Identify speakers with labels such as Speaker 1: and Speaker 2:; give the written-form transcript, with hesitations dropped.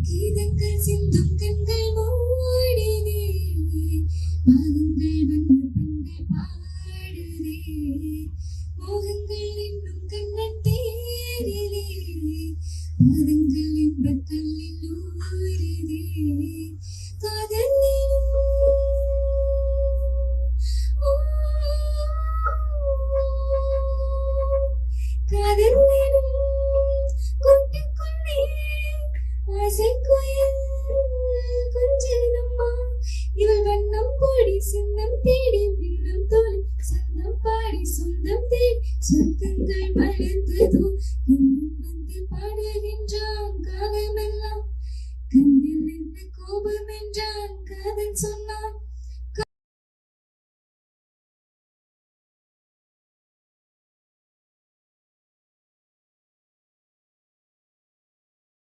Speaker 1: கீதங்கள் சிந்தும் கண்கள் மூடினே பாகங்கள் வந்து பெண்கள் பாடுதே மோகங்கள் என்னும் கண்ணன் தேரிலே பாதங்கள் என்ப கல்லில் ஊறிதே காதல் காதல் கூட்டுக்குள்ளே ஆசை